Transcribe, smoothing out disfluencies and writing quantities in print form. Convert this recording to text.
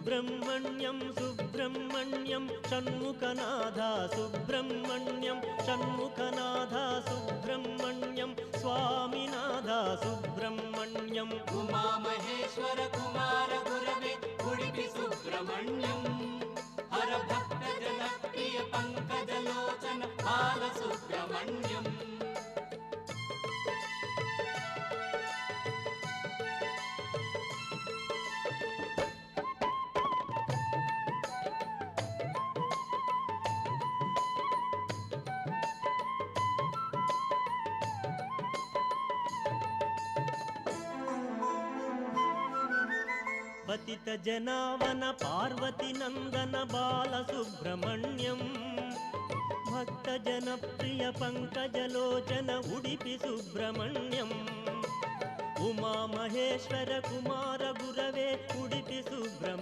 सुब्रह्मण्यं सुब्रह्मण्यं षण्मुखनाथा सुब्रह्मण्यं षण्मुखनाथा सुब्रह्मण्यं स्वामिनाथा सुब्रह्मण्यं उमामहेश्वर कुमार गुरवे उडुपि सुब्रह्मण्यं हर भक्त जनप्रिय पंकजलोचन बाल सुब्रह्मण्यं पतित जनावन पार्वती नंदन बाल सुब्रह्मण्यं भक्त जनप्रिय पंकजलोचन उडुपि सुब्रह्मण्यं उमा महेश्वर कुमार गुरवे उडुपि सुब्रह्मण्यं